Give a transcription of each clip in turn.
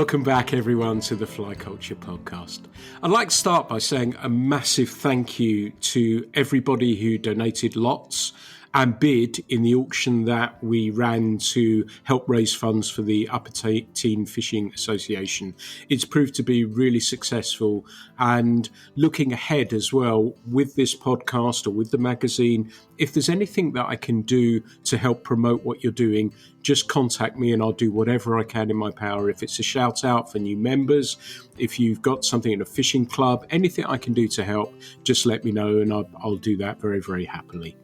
Welcome back, everyone, to the Fly Culture Podcast. I'd like to start by saying a massive thank you to everybody who donated lots and bid in the auction that we ran to help raise funds for the Upper Teen Fishing Association. It's proved to be really successful, and looking ahead as well with this podcast or with the magazine, if there's anything that I can do to help promote what you're doing, just contact me and I'll do whatever I can in my power. If it's a shout out for new members, if you've got something in a fishing club, anything I can do to help, just let me know and I'll do that very, very happily.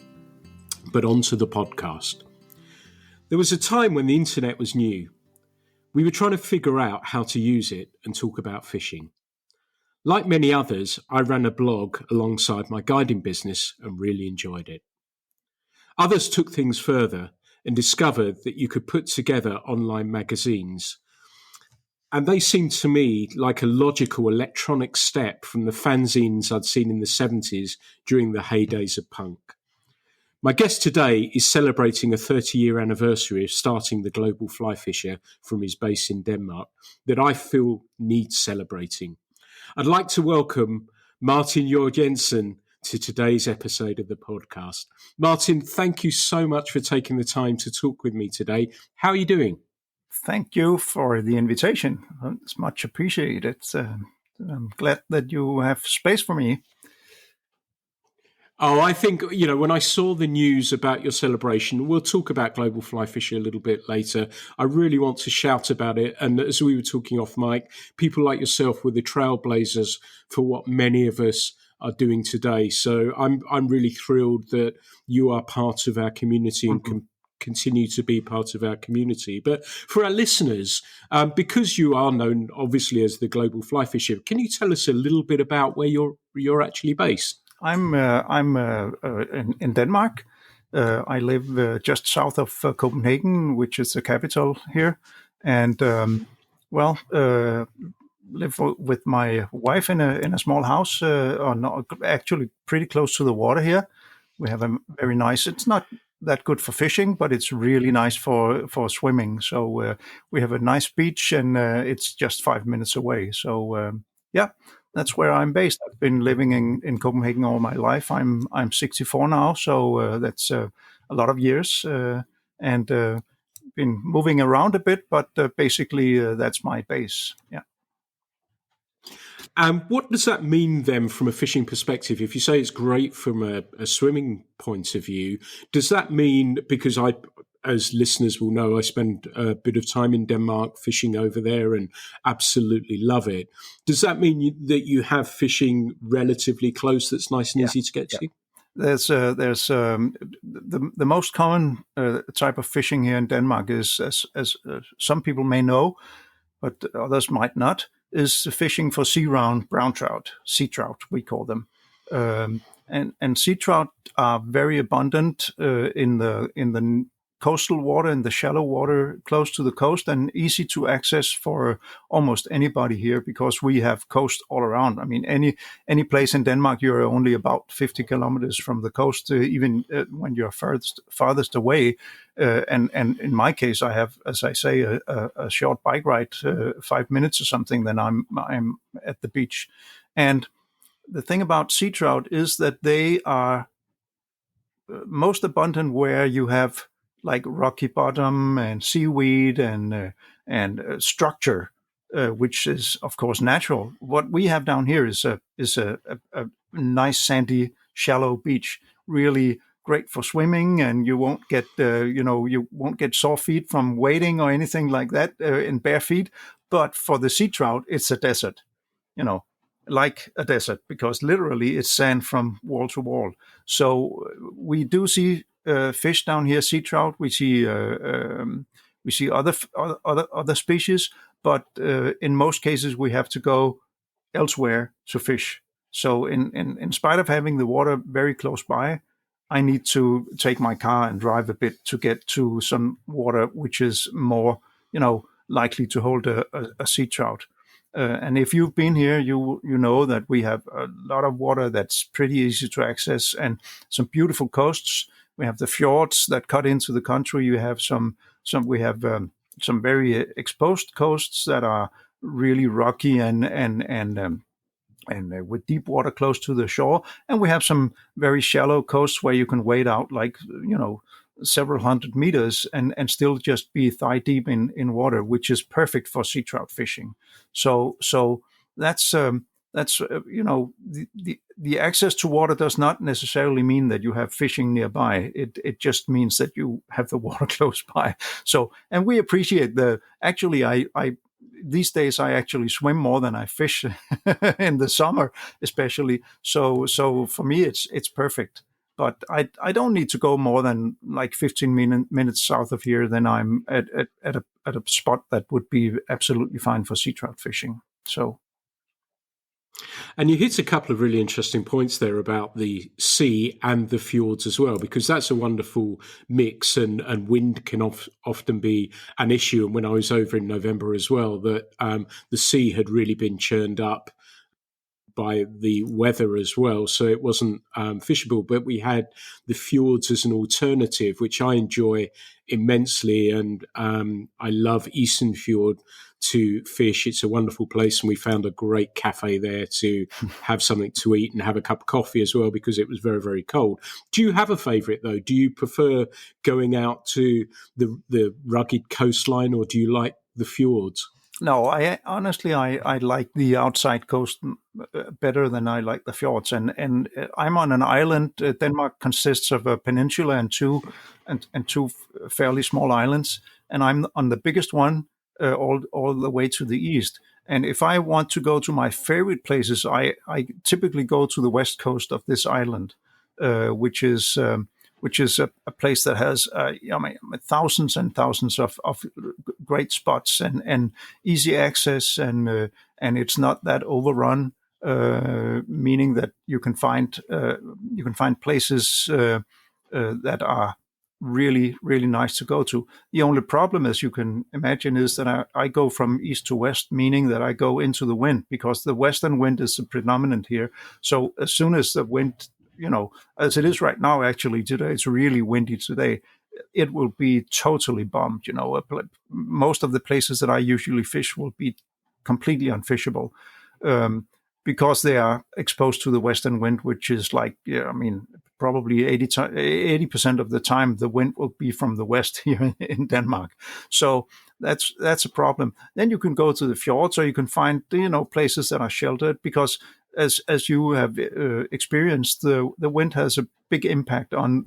But on to the podcast. There was a time when the internet was new. We were trying to figure out how to use it and talk about fishing. Like many others, I ran a blog alongside my guiding business and really enjoyed it. Others took things further and discovered that you could put together online magazines. And they seemed to me like a logical electronic step from the fanzines I'd seen in the 70s during the heydays of punk. My guest today is celebrating a 30-year anniversary of starting the Global Flyfisher from his base in Denmark that I feel needs celebrating. I'd like to welcome Martin Joergensen to today's episode of the podcast. Martin, thank you so much for taking the time to talk with me today. How are you doing? Thank you for the invitation. It's much appreciated. I'm glad that you have space for me. Oh, I think, when I saw the news about your celebration, we'll talk about Global Flyfisher a little bit later. I really want to shout about it. And as we were talking off mic, people like yourself were the trailblazers for what many of us are doing today. So I'm really thrilled that you are part of our community and continue to be part of our community. But for our listeners, because you are known obviously as the Global Flyfisher, can you tell us a little bit about where you're actually based? I'm in Denmark. I live just south of Copenhagen, which is the capital here, and live with my wife in a small house, actually pretty close to the water here. We have a very nice. It's not that good for fishing, but it's really nice for swimming. So we have a nice beach, and it's just 5 minutes away. So that's where I'm based. I've been living in Copenhagen all my life. I'm 64 now, so that's a lot of years, and been moving around a bit, but basically that's my base. Yeah. What does that mean then from a fishing perspective? If you say it's great from a swimming point of view, does that mean, because as listeners will know, I spend a bit of time in Denmark fishing over there and absolutely love it. Does that mean that you have fishing relatively close that's nice and easy to get to? There's the most common type of fishing here in Denmark is, as some people may know, but others might not, is fishing for sea-round brown trout, sea trout, we call them. And sea trout are very abundant in the coastal water, in the shallow water close to the coast, and easy to access for almost anybody here because we have coast all around. I mean, any place in Denmark, you're only about 50 kilometers from the coast, even when you're farthest away. And in my case, I have, as I say, a short bike ride, 5 minutes or something, then I'm at the beach. And the thing about sea trout is that they are most abundant where you have like rocky bottom and seaweed and structure, which is of course natural. What we have down here is a nice sandy, shallow beach, really great for swimming, and you won't get you won't get sore feet from wading or anything like that in bare feet. But for the sea trout, it's a desert, like a desert, because literally it's sand from wall to wall. So we do see fish down here, sea trout. We see other species, but in most cases we have to go elsewhere to fish. So in spite of having the water very close by, I need to take my car and drive a bit to get to some water which is more, likely to hold a sea trout. And if you've been here, you know that we have a lot of water that's pretty easy to access and some beautiful coasts. We have the fjords that cut into the country. You have some very exposed coasts that are really rocky and with deep water close to the shore. And we have some very shallow coasts where you can wade out like, several hundred meters and still just be thigh deep in water, which is perfect for sea trout fishing. So that's, the access to water does not necessarily mean that you have fishing nearby. It just means that you have the water close by. So, and we appreciate actually, I these days I actually swim more than I fish in the summer, especially. So for me, it's perfect. But I don't need to go more than like 15 minutes south of here. Then I'm at a spot that would be absolutely fine for sea trout fishing. So. And you hit a couple of really interesting points there about the sea and the fjords as well, because that's a wonderful mix, and wind can often be an issue. And when I was over in November as well, that the sea had really been churned up by the weather as well, so it wasn't fishable. But we had the fjords as an alternative, which I enjoy immensely, and I love Eastern Fjord to fish. It's a wonderful place, and we found a great cafe there to have something to eat and have a cup of coffee as well, because it was very, very cold. Do you have a favourite though? Do you prefer going out to the rugged coastline, or do you like the fjords? No, I honestly I like the outside coast better than I like the fjords. And I'm on an island. Denmark consists of a peninsula and two fairly small islands, and I'm on the biggest one, all the way to the east. And if I want to go to my favorite places, I typically go to the west coast of this island, which is a place that has thousands and thousands of great spots and easy access, and it's not that overrun, meaning that you can find places that are really, really nice to go to. The only problem, as you can imagine, is that I go from east to west, meaning that I go into the wind, because the western wind is the predominant here. So as soon as the wind, as it is right now, actually today, it's really windy today, it will be totally bombed. Most of the places that I usually fish will be completely unfishable. Because they are exposed to the western wind, which is like, probably 80% of the time the wind will be from the west here in Denmark. So that's a problem. Then you can go to the fjords, or you can find places that are sheltered, because as you have experienced, the wind has a big impact on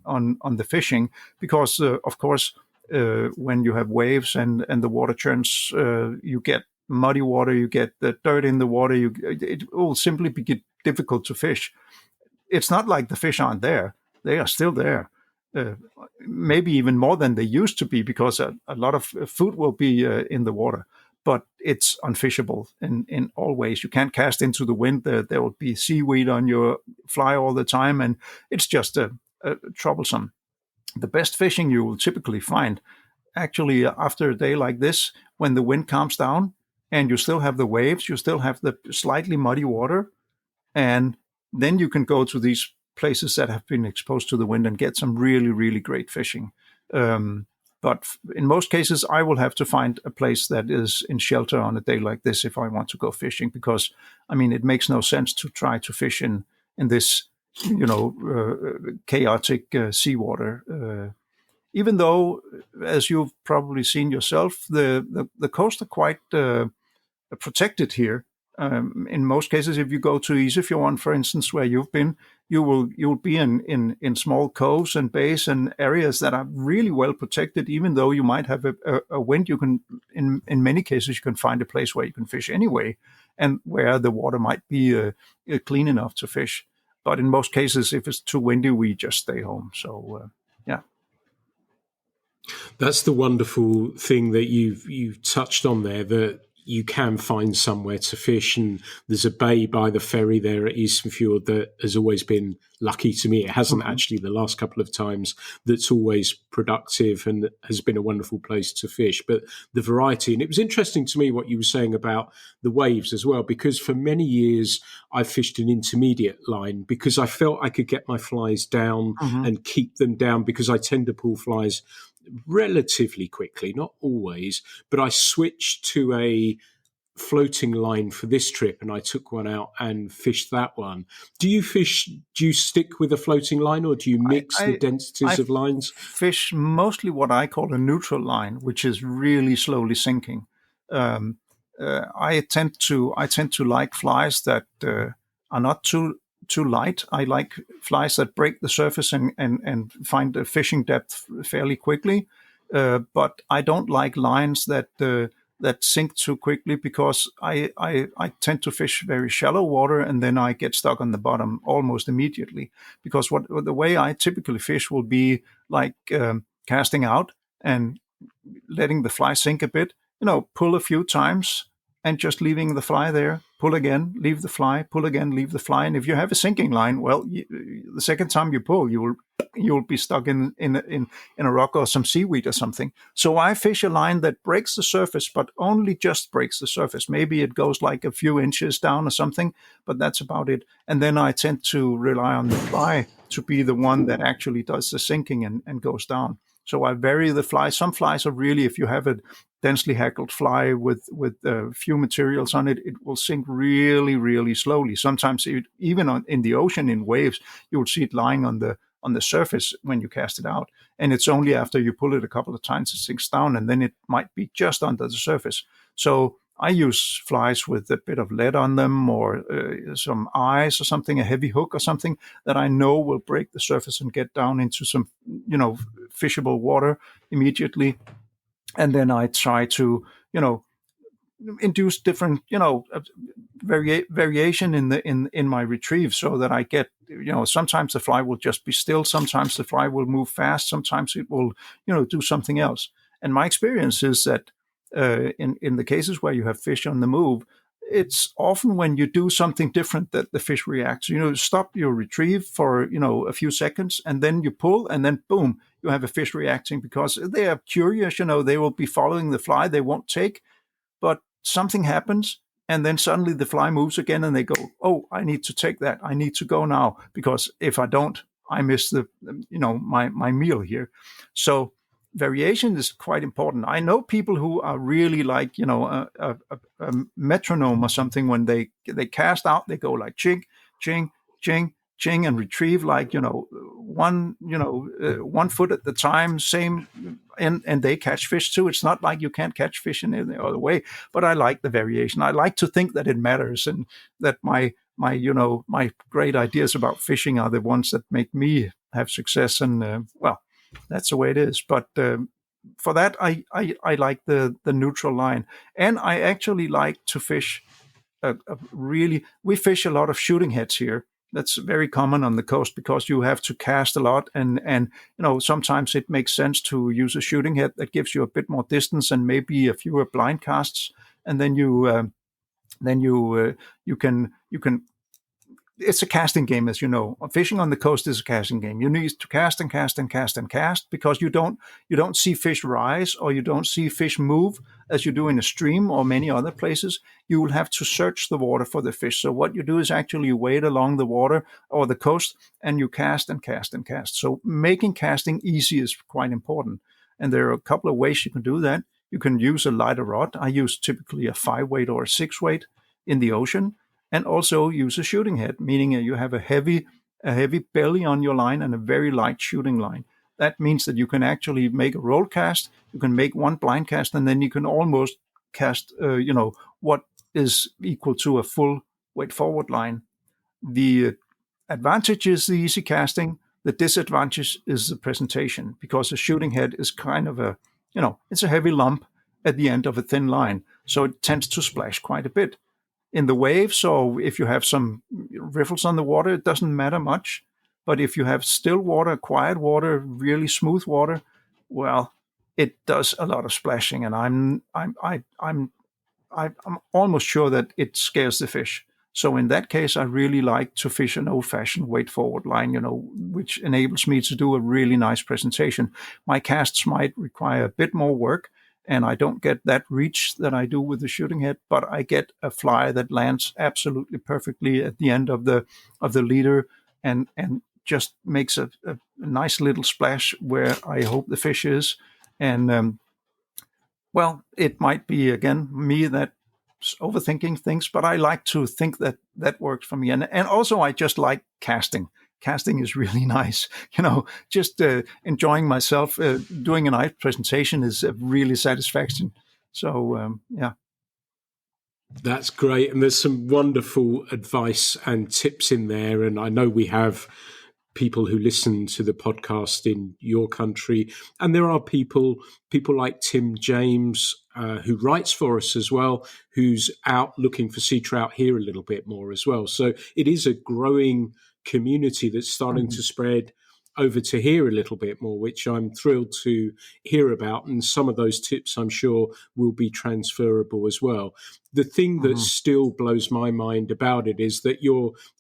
the fishing, because of course when you have waves and the water churns, you get muddy water, you get the dirt in the water, it will simply be difficult to fish. It's not like the fish aren't there. They are still there. Maybe even more than they used to be, because a lot of food will be in the water, but it's unfishable in all ways. You can't cast into the wind. There will be seaweed on your fly all the time, and it's just troublesome. The best fishing you will typically find actually after a day like this, when the wind calms down and you still have the waves, you still have the slightly muddy water, and then you can go to these places that have been exposed to the wind and get some really, really great fishing. But in most cases, I will have to find a place that is in shelter on a day like this if I want to go fishing, because, it makes no sense to try to fish in this, chaotic seawater. Even though, as you've probably seen yourself, the coasts are quite protected here. In most cases, if you go to Isefjorden, for instance, where you've been, you'll be in small coves and bays and areas that are really well protected. Even though you might have a wind, you can in many cases you can find a place where you can fish anyway, and where the water might be clean enough to fish. But in most cases, if it's too windy, we just stay home. So yeah. That's the wonderful thing that you've touched on there, that you can find somewhere to fish, and there's a bay by the ferry there at Easternfjord that has always been lucky to me. It hasn't actually the last couple of times. That's always productive and has been a wonderful place to fish. But the variety, and it was interesting to me what you were saying about the waves as well, because for many years I fished an intermediate line because I felt I could get my flies down and keep them down, because I tend to pull flies relatively quickly, not always, but I switched to a floating line for this trip, and I took one out and fished that one. Do you stick with a floating line, or do you mix the densities I of lines? fish mostly what I call a neutral line, which is really slowly sinking. Um, I tend to like flies that are not too light. I like flies that break the surface and find a fishing depth fairly quickly. But I don't like lines that sink too quickly, because I tend to fish very shallow water, and then I get stuck on the bottom almost immediately. Because the way I typically fish will be like casting out and letting the fly sink a bit, pull a few times and just leaving the fly there, pull again, leave the fly, pull again, leave the fly. And if you have a sinking line, well, the second time you pull, you'll be stuck in a rock or some seaweed or something. So I fish a line that breaks the surface, but only just breaks the surface. Maybe it goes like a few inches down or something, but that's about it. And then I tend to rely on the fly to be the one that actually does the sinking and goes down. So I vary the fly. Some flies are really, if you have a densely hackled fly with few materials on it, it will sink really, really slowly. Sometimes even in the ocean in waves, you will see it lying on the surface when you cast it out. And it's only after you pull it a couple of times it sinks down, and then it might be just under the surface. So I use flies with a bit of lead on them, or some eyes or something, a heavy hook or something that I know will break the surface and get down into some, fishable water immediately. And then I try to, induce different, variation in my retrieve, so that I get, sometimes the fly will just be still, sometimes the fly will move fast, sometimes it will, do something else. And my experience is that in the cases where you have fish on the move, it's often when you do something different that the fish reacts. Stop your retrieve for a few seconds, and then you pull, and then boom, you have a fish reacting, because they are curious. They will be following the fly, they won't take, but something happens, and then suddenly the fly moves again, and they go, oh, I need to take that, I need to go now, because if I don't, I miss my meal here. So variation is quite important. I know people who are really like, a metronome or something. When they cast out, they go like ching, ching, ching, ching, and retrieve like, one foot at the time, same, and they catch fish too. It's not like you can't catch fish in any other way, but I like the variation. I like to think that it matters, and that my great ideas about fishing are the ones that make me have success. And well, that's the way it is. But for that, I like the neutral line, and I actually like to fish. We fish a lot of shooting heads here. That's very common on the coast, because you have to cast a lot, and sometimes it makes sense to use a shooting head that gives you a bit more distance and maybe a fewer blind casts, and then you can it's a casting game, as you know. Fishing on the coast is a casting game. You need to cast and cast and cast and cast, because you don't see fish rise, or you don't see fish move as you do in a stream or many other places. You will have to search the water for the fish. So what you do is actually you wade along the water or the coast, and you cast and cast and cast. So making casting easy is quite important. And there are a couple of ways you can do that. You can use a lighter rod. I use typically a 5-weight or a 6-weight in the ocean, and also use a shooting head, meaning you have a heavy belly on your line and a very light shooting line. That means that you can actually make a roll cast, you can make one blind cast, and then you can almost cast, what is equal to a full weight forward line. The advantage is the easy casting. The disadvantage is the presentation, because a shooting head is kind of it's a heavy lump at the end of a thin line, so it tends to splash quite a bit. In the waves, or if you have some riffles on the water, it doesn't matter much. But if you have still water, quiet water, really smooth water, well, it does a lot of splashing, and I'm almost sure that it scares the fish. So in that case, I really like to fish an old-fashioned weight-forward line, which enables me to do a really nice presentation. My casts might require a bit more work, and I don't get that reach that I do with the shooting head, but I get a fly that lands absolutely perfectly at the end of the leader, and just makes a nice little splash where I hope the fish is. And well, it might be again me that overthinking things, but I like to think that that works for me. And also I just like casting. Casting is really nice. Just enjoying myself doing a nice presentation is a really satisfaction. So, yeah. That's great. And there's some wonderful advice and tips in there. And I know we have people who listen to the podcast in your country. And there are people like Tim James, who writes for us as well, who's out looking for sea trout here a little bit more as well. So it is a growing community that's starting to spread over to here a little bit more, which I'm thrilled to hear about. And some of those tips, I'm sure, will be transferable as well. The thing that still blows my mind about it is that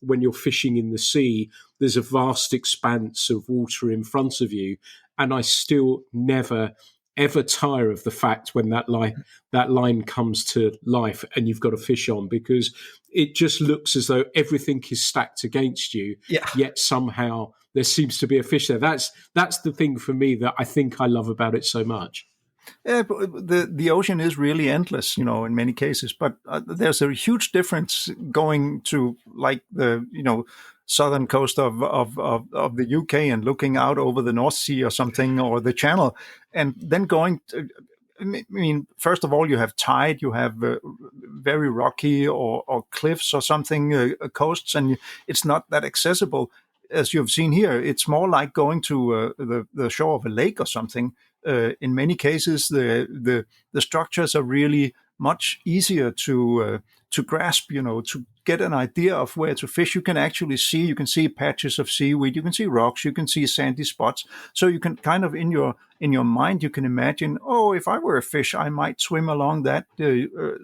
when you're fishing in the sea, there's a vast expanse of water in front of you. And I still never, ever tire of the fact when that line comes to life and you've got a fish on, because it just looks as though everything is stacked against you, yet somehow there seems to be a fish there. That's the thing for me that I think I love about it so much. Yeah, but the ocean is really endless, in many cases. But there's a huge difference going to like the southern coast of the UK and looking out over the North Sea or something, or the Channel, and then going to, I mean, first of all, you have tide, you have very rocky or cliffs or something, coasts, and it's not that accessible as you've seen here. It's more like going to the shore of a lake or something. In many cases, the structures are really much easier to grasp. To get an idea of where to fish. You can see patches of seaweed, you can see rocks, you can see sandy spots. So you can kind of in your mind, you can imagine, oh, if I were a fish, I might swim along that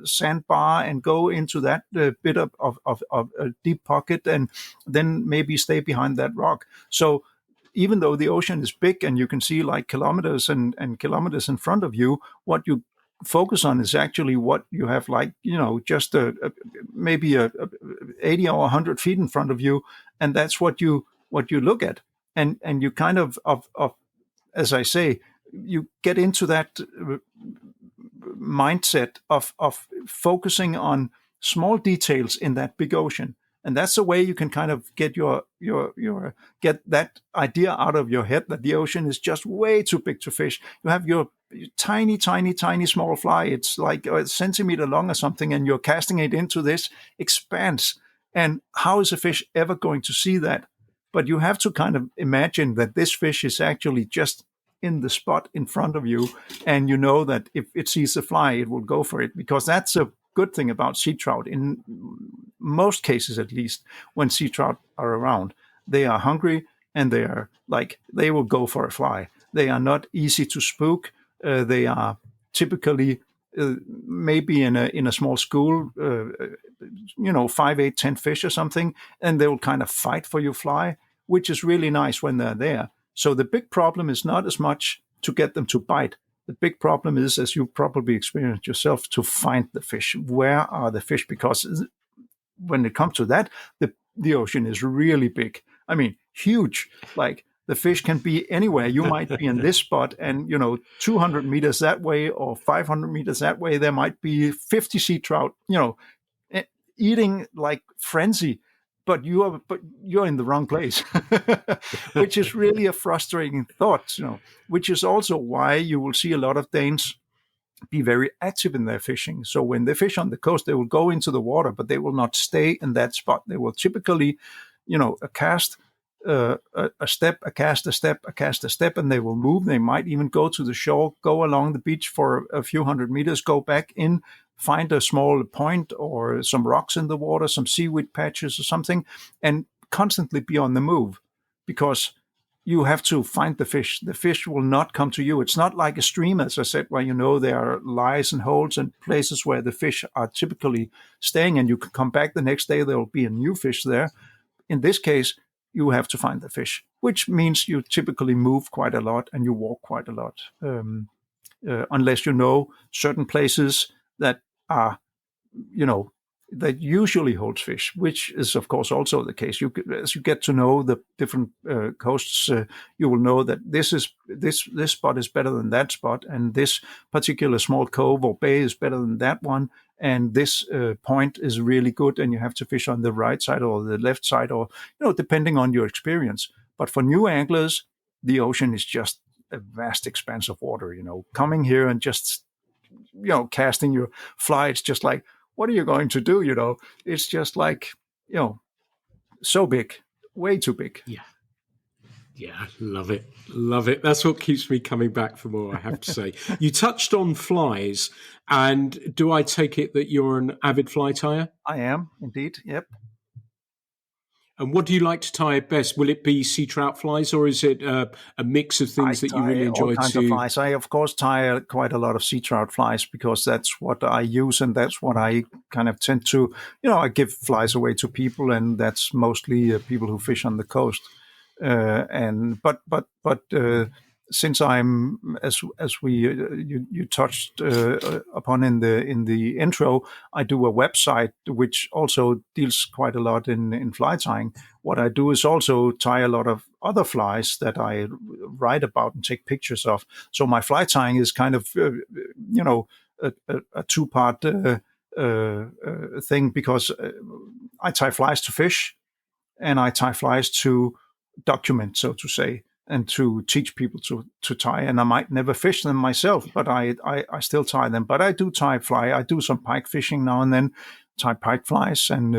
sandbar and go into that bit of a deep pocket, and then maybe stay behind that rock. So even though the ocean is big and you can see like kilometers and kilometers in front of you, what you focus on is actually what you have, like, just maybe 80 or 100 feet in front of you, and that's what you look at, and you kind of as I say, you get into that mindset of focusing on small details in that big ocean. And that's the way you can kind of get get that idea out of your head that the ocean is just way too big to fish. You have your tiny, tiny, tiny small fly. It's like a centimeter long or something, and you're casting it into this expanse. And how is a fish ever going to see that? But you have to kind of imagine that this fish is actually just in the spot in front of you, and you know that if it sees a fly, it will go for it, because that's a good thing about sea trout. In most cases, at least, when sea trout are around, they are hungry, and they will go for a fly. They are not easy to spook. They are typically maybe in a small school, 5, 8, 10 fish or something, and they will kind of fight for your fly, which is really nice when they're there. So the big problem is not as much to get them to bite. The big problem is, as you probably experienced yourself, to find the fish. Where are the fish? Because when it comes to that, the ocean is really big. I mean, huge. Like, the fish can be anywhere. You might be in this spot, and 200 meters that way or 500 meters that way, there might be 50 sea trout, eating like frenzy. But you're in the wrong place, which is really a frustrating thought. Which is also why you will see a lot of Danes be very active in their fishing. So when they fish on the coast, they will go into the water, but they will not stay in that spot. They will typically, a cast, a step, a cast, a step, a cast, a step, and they will move. They might even go to the shore, go along the beach for a few hundred meters, go back in, find a small point or some rocks in the water, some seaweed patches or something, and constantly be on the move, because you have to find the fish. The fish will not come to you. It's not like a stream, as I said, where there are lies and holes and places where the fish are typically staying, and you can come back the next day, there will be a new fish there. In this case, you have to find the fish, which means you typically move quite a lot and you walk quite a lot, unless certain places that are, that usually holds fish, which is of course also the case. As you get to know the different coasts, you will know that this spot is better than that spot, and this particular small cove or bay is better than that one, and this point is really good, and you have to fish on the right side or the left side, or depending on your experience. But for new anglers, the ocean is just a vast expanse of water. Coming here and just casting your fly, it's just like, what are you going to do? It's just like, so big, way too big. Yeah, love it. Love it. That's what keeps me coming back for more, I have to say. You touched on flies, and do I take it that you're an avid fly tyer? I am, indeed. Yep. And what do you like to tie best? Will it be sea trout flies, or is it a mix of things that you really enjoy? All kinds of flies. I, of course, tie quite a lot of sea trout flies because that's what I use, and that's what I kind of tend to, I give flies away to people, and that's mostly people who fish on the coast. Since I'm, as we you touched upon in the intro, I do a website which also deals quite a lot in fly tying. What I do is also tie a lot of other flies that I write about and take pictures of. So my fly tying is kind of a two-part thing, because I tie flies to fish and I tie flies to document, so to say, and to teach people to tie. And I might never fish them myself, but I still tie them. But I do tie fly. I do some pike fishing now and then, tie pike flies, and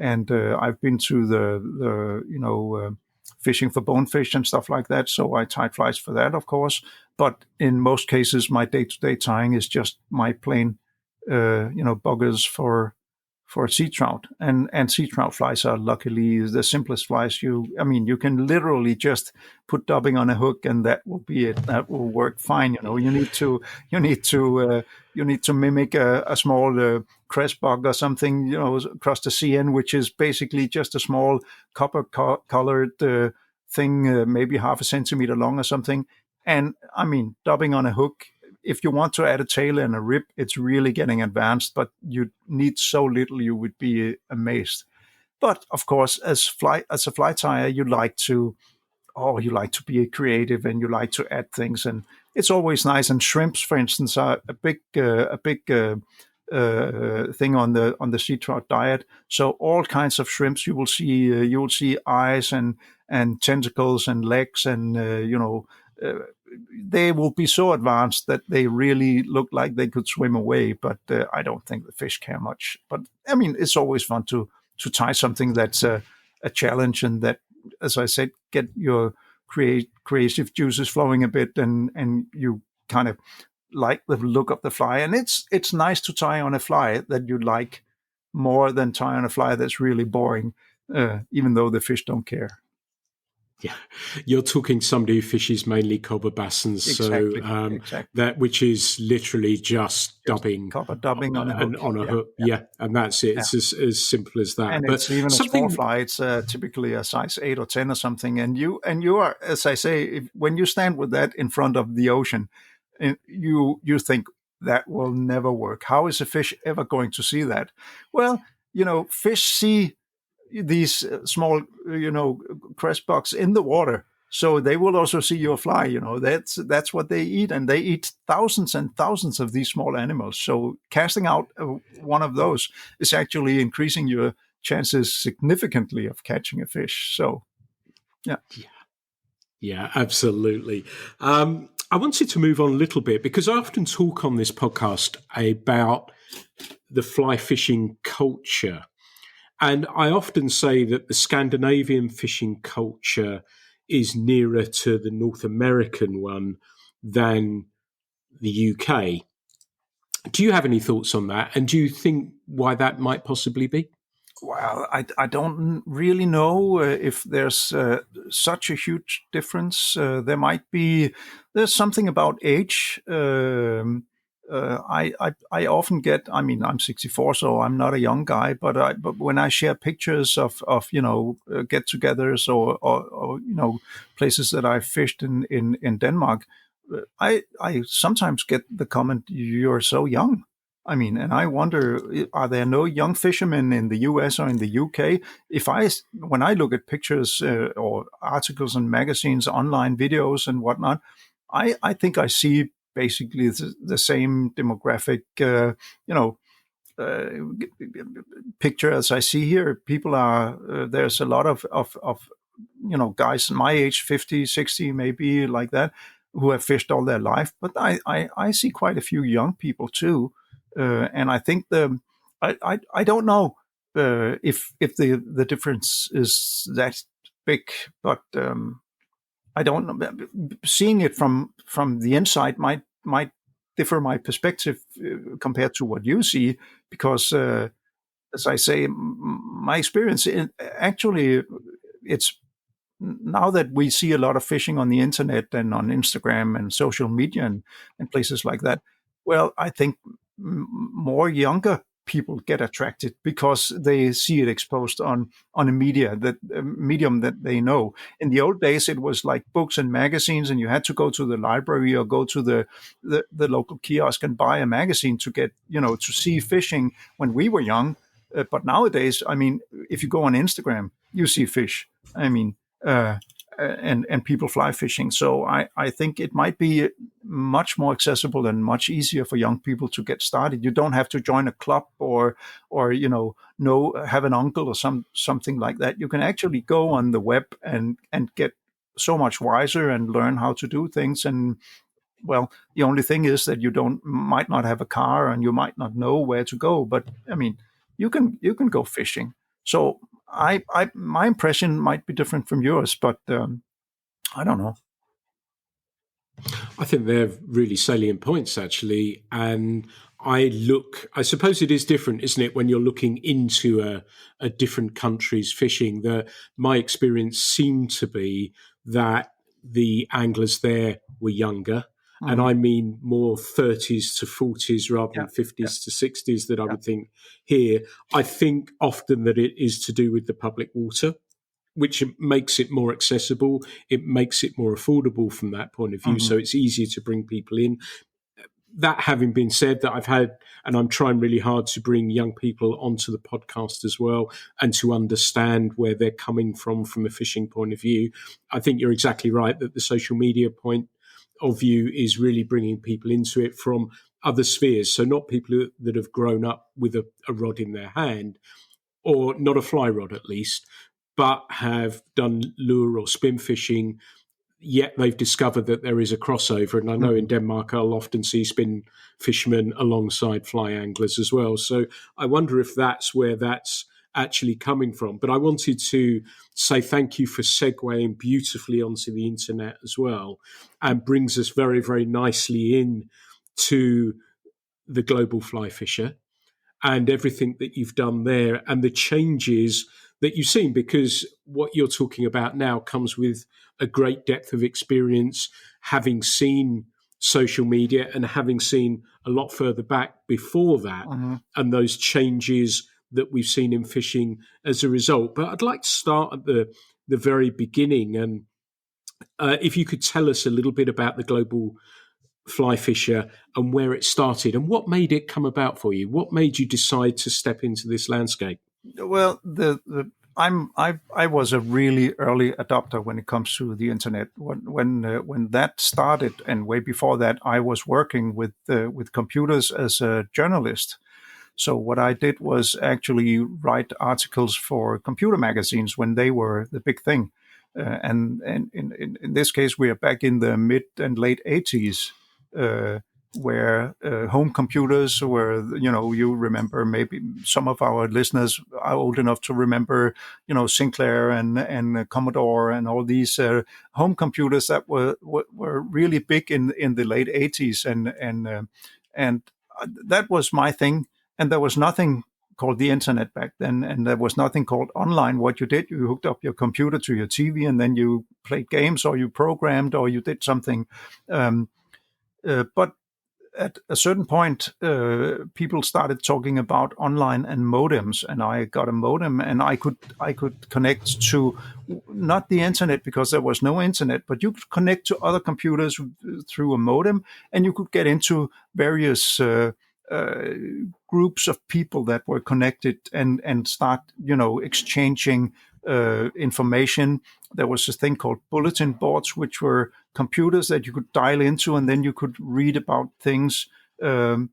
I've been to the fishing for bonefish and stuff like that. So I tie flies for that, of course. But in most cases, my day-to-day tying is just my plain buggers for sea trout, and sea trout flies are luckily the simplest flies. You can literally just put dubbing on a hook, and that will be it. That will work fine. You need to mimic a small crest bug or something, across the CN, which is basically just a small copper colored thing, maybe half a centimeter long or something. And dubbing on a hook, if you want to add a tail and a rib, it's really getting advanced, but you need so little, you would be amazed. But of course, as a fly tyer, you like to be creative, and you like to add things, and it's always nice. And shrimps, for instance, are a big thing on the sea trout diet. So all kinds of shrimps, you will see eyes and tentacles and legs, and they will be so advanced that they really look like they could swim away, but I don't think the fish care much. But it's always fun to tie something that's a challenge, and that, as I said, get your creative juices flowing a bit, and you kind of like the look of the fly. And it's nice to tie on a fly that you like more than tie on a fly that's really boring, even though the fish don't care. Yeah, you're talking somebody who fishes mainly cobber bassins, exactly. That which is literally just dubbing, copper dubbing on a hook. Yeah, and that's it. It's as simple as that. And but it's even a small fly. It's typically a size 8 or 10 or something. And you are, as I say, when you stand with that in front of the ocean, you think that will never work. How is a fish ever going to see that? Well, fish see these small, crest bugs in the water, so they will also see your fly. That's what they eat, and they eat thousands and thousands of these small animals. So casting out one of those is actually increasing your chances significantly of catching a fish. So, yeah, absolutely. I wanted to move on a little bit, because I often talk on this podcast about the fly fishing culture. And I often say that the Scandinavian fishing culture is nearer to the North American one than the UK. Do you have any thoughts on that? And do you think why that might possibly be? Well, I don't really know if there's such a huge difference. There's something about age. I often get, I'm 64, so I'm not a young guy, but when I share pictures of get-togethers or places that I've fished in Denmark, I sometimes get the comment, "You're so young." I mean, and I wonder, are there no young fishermen in the US or in the UK? When I look at pictures or articles and magazines, online videos and whatnot, I think I see basically the same demographic, you know, uh, picture as I see here. People are, there's a lot of guys my age, 50, 60, maybe like that, who have fished all their life. But I see quite a few young people too. And I think I don't know if the difference is that big, but I don't know. Seeing it from the inside might differ my perspective compared to what you see, because as I say, my experience actually, it's now that we see a lot of fishing on the internet and on Instagram and social media and places like that. Well, I think more younger people get attracted because they see it exposed on a medium that they know. In the old days, it was like books and magazines, and you had to go to the library or go to the local kiosk and buy a magazine to get to see fishing when we were young. But nowadays, I mean, if you go on Instagram, you see fish. I mean, uh, and people fly fishing. So I think it might be much more accessible and much easier for young people to get started. You don't have to join a club or have an uncle or something like that. You can actually go on the web and get so much wiser and learn how to do things. And well, the only thing is that you don't might not have a car and you might not know where to go. But I mean, you can go fishing. So I my impression might be different from yours, but I don't know. I think they're really salient points, actually. And I suppose it is different, isn't it, when you're looking into a different country's fishing? My experience seemed to be that the anglers there were younger. And Mm-hmm. I mean more 30s to 40s rather Yeah, than yeah, 50s to 60s that I yeah. would think here. I think often that it is to do with the public water, which makes it more accessible. It makes it more affordable from that point of view. Mm-hmm. So it's easier to bring people in. That having been said, that I've had, and I'm trying really hard to bring young people onto the podcast as well and to understand where they're coming from a fishing point of view. I think you're exactly right that the social media point of view is really bringing people into it from other spheres. So not people that have grown up with a rod in their hand, or not a fly rod at least, but have done lure or spin fishing, yet they've discovered that there is a crossover. And I know in Mm-hmm. Denmark, I'll often see spin fishermen alongside fly anglers as well. So I wonder if that's where that's actually coming from. But I wanted to say thank you for segueing beautifully onto the internet as well, and brings us very, very nicely in to the Global Flyfisher and everything that you've done there and the changes that you've seen, because what you're talking about now comes with a great depth of experience, having seen social media and having seen a lot further back before that, Mm-hmm. and those changes that we've seen in fishing as a result. But I'd like to start at the very beginning, and if you could tell us a little bit about the Global Flyfisher and where it started and what made it come about for you. What made you decide to step into this landscape? Well, I was a really early adopter when it comes to the internet. When that started, and way before that, I was working with computers as a journalist. So what I did was actually write articles for computer magazines when they were the big thing. And in this case, we are back in the mid and late 80s, where home computers were, you remember, maybe some of our listeners are old enough to remember, Sinclair and Commodore and all these home computers that were really big in the late 80s. And that was my thing. And there was nothing called the internet back then, and there was nothing called online. What you did, you hooked up your computer to your TV, and then you played games, or you programmed, or you did something. Um, but at a certain point, people started talking about online and modems, and I got a modem, and I could connect to not the internet because there was no internet, but you could connect to other computers through a modem, and you could get into various groups of people that were connected and start, exchanging information. There was a thing called bulletin boards, which were computers that you could dial into, and then you could read about things on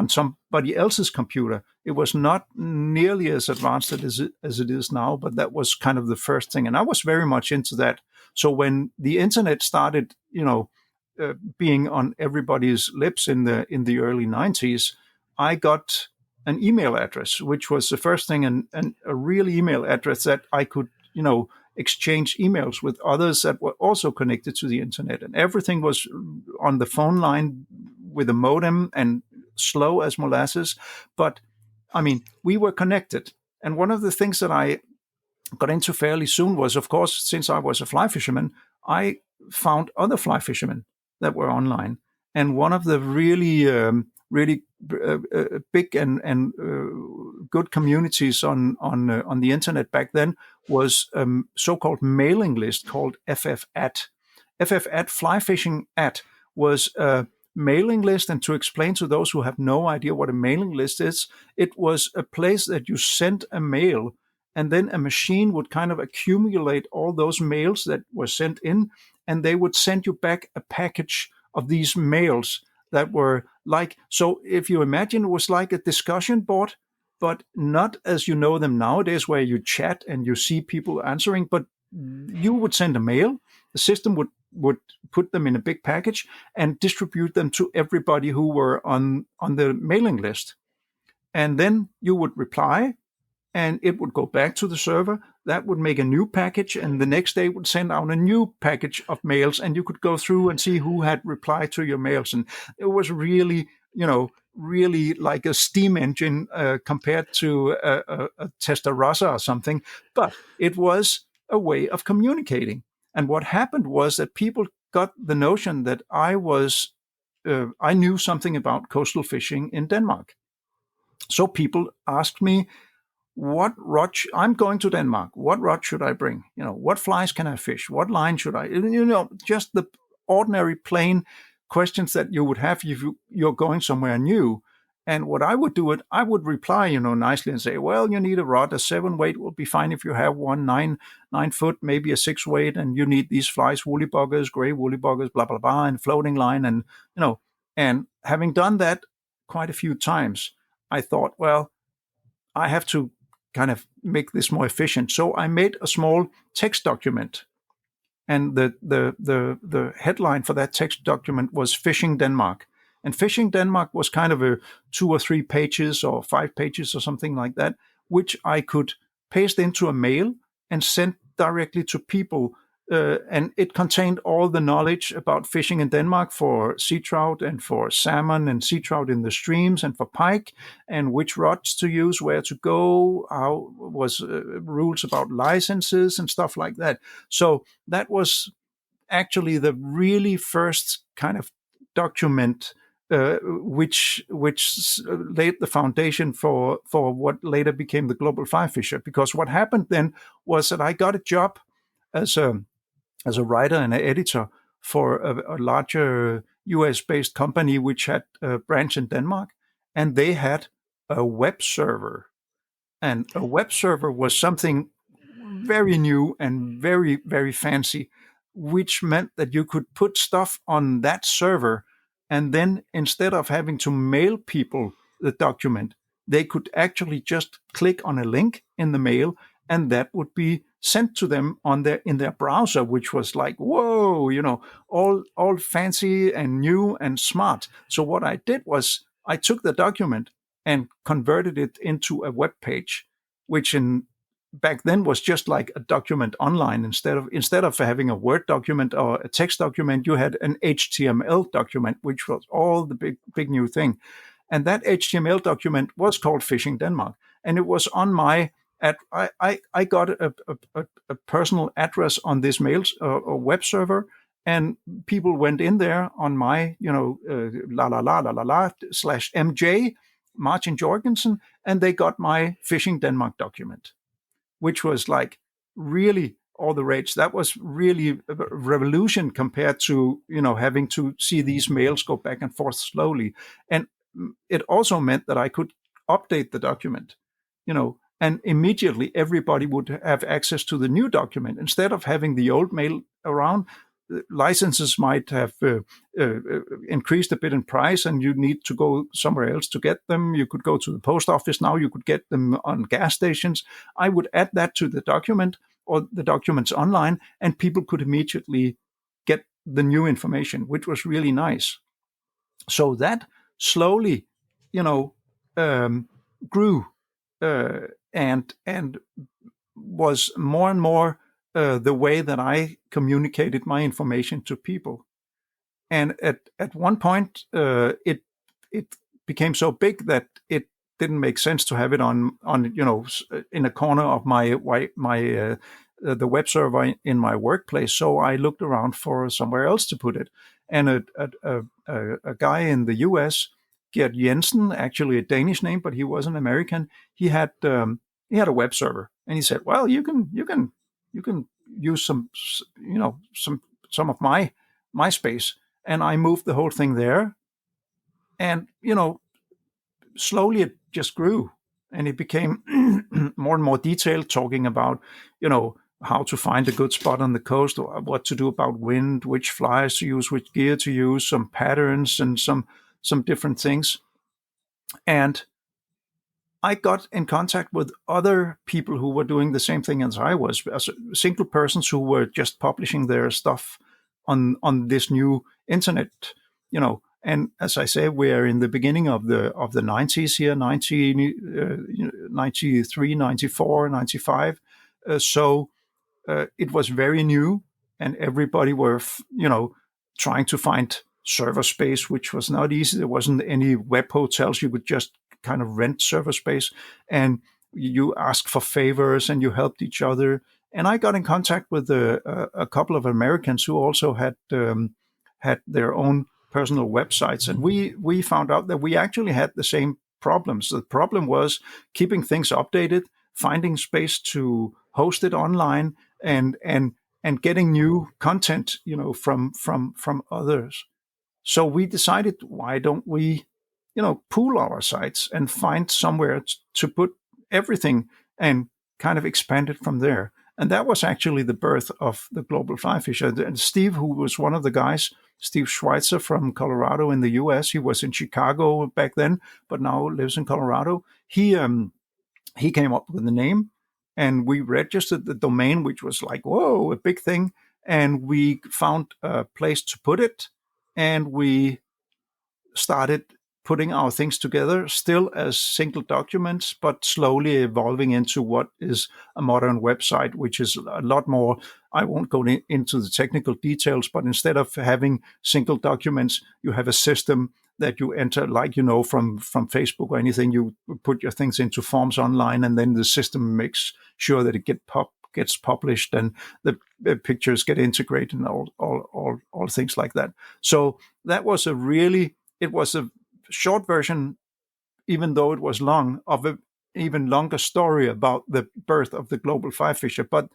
somebody else's computer. It was not nearly as advanced as it is now, but that was kind of the first thing, and I was very much into that. So when the internet started, being on everybody's lips in the early 90s, I got an email address, which was the first thing, and a real email address that I could, exchange emails with others that were also connected to the internet. And everything was on the phone line with a modem and slow as molasses. But I mean, we were connected. And one of the things that I got into fairly soon was, of course, since I was a fly fisherman, I found other fly fishermen that were online. And one of the really big and good communities on the internet back then was so-called mailing list called FFAT. FFAT, Fly Fishing At, was a mailing list. And to explain to those who have no idea what a mailing list is, it was a place that you sent a mail, and then a machine would kind of accumulate all those mails that were sent in, and they would send you back a package of these mails that were like, so if you imagine it was like a discussion board, but not as you know them nowadays, where you chat and you see people answering, but you would send a mail, the system would put them in a big package and distribute them to everybody who were on the mailing list. And then you would reply, and it would go back to the server. That would make a new package, and the next day would send out a new package of mails, and you could go through and see who had replied to your mails. And it was really, really like a steam engine compared to a Testarossa or something, but it was a way of communicating. And what happened was that people got the notion that I knew something about coastal fishing in Denmark. So people asked me, what rod? I'm going to Denmark. What rod should I bring? What flies can I fish? What line should I? Just the ordinary plain questions that you would have if you're going somewhere new. And what I would do, I would reply, nicely and say, well, you need a rod. A 7 weight will be fine if you have one. 9 foot, maybe a 6 weight, and you need these flies, woolly buggers, gray woolly buggers, blah blah blah, and floating line, and and having done that quite a few times, I thought, well, I have to kind of make this more efficient. So I made a small text document, and the headline for that text document was Fishing Denmark. And Fishing Denmark was kind of a 2 or 3 pages or 5 pages or something like that, which I could paste into a mail and send directly to people. And it contained all the knowledge about fishing in Denmark for sea trout and for salmon and sea trout in the streams and for pike, and which rods to use, where to go, how was rules about licenses and stuff like that. So that was actually the really first kind of document which laid the foundation for what later became the Global Flyfisher. Because what happened then was that I got a job as a writer and an editor for a larger US-based company which had a branch in Denmark, and they had a web server. And a web server was something very new and very, very fancy, which meant that you could put stuff on that server, and then instead of having to mail people the document, they could actually just click on a link in the mail, and that would be sent to them in their browser, which was like, whoa, all fancy and new and smart. So what I did was I took the document and converted it into a web page, which back then was just like a document online. Instead of having a Word document or a text document, you had an HTML document, which was all the big new thing. And that HTML document was called Fishing Denmark, and it was on my I got a personal address on this mail or web server, and people went in there on my /MJ Martin Joergensen, and they got my Fishing Denmark document, which was like really all the rage. That was really a revolution compared to having to see these mails go back and forth slowly. And it also meant that I could update the document, and immediately everybody would have access to the new document instead of having the old mail around. Licenses might have increased a bit in price, and you need to go somewhere else to get them. You could go to the post office now. You could get them on gas stations. I would add that to the document or the documents online, and people could immediately get the new information, which was really nice. So that slowly, grew and was more and more the way that I communicated my information to people. And at one point, it became so big that it didn't make sense to have it on in a corner of my the web server in my workplace. So I looked around for somewhere else to put it. And a guy in the U.S., Gert Jensen, actually a Danish name, but he was an American. He had a web server, and he said, "Well, you can use some of my space." And I moved the whole thing there, and slowly it just grew, and it became more and more detailed, talking about how to find a good spot on the coast, or what to do about wind, which flyers to use, which gear to use, some patterns, and some different things. And I got in contact with other people who were doing the same thing as I was, as single persons who were just publishing their stuff on this new internet, And as I say, we're in the beginning of the 90s here, 93, 94, 95. So it was very new, and everybody were, trying to find server space, which was not easy. There wasn't any web hotels. You could just kind of rent server space, and you asked for favors and you helped each other. And I got in contact with a couple of Americans who also had their own personal websites, and we found out that we actually had the same problems. The problem was keeping things updated, finding space to host it online, and getting new content, from others. So we decided, why don't we, pool our sites and find somewhere to put everything and kind of expand it from there. And that was actually the birth of the Global Flyfisher. And Steve, who was one of the guys, Steve Schweitzer from Colorado in the U.S., he was in Chicago back then, but now lives in Colorado. He came up with the name, and we registered the domain, which was like, whoa, a big thing. And we found a place to put it, and we started putting our things together, still as single documents, but slowly evolving into what is a modern website, which is a lot more. I won't go into the technical details, but instead of having single documents, you have a system that you enter, like, from Facebook or anything. You put your things into forms online, and then the system makes sure that it gets published, and the pictures get integrated, and all things like that. So that was it was a short version, even though it was long, of an even longer story about the birth of the Global Flyfisher. But,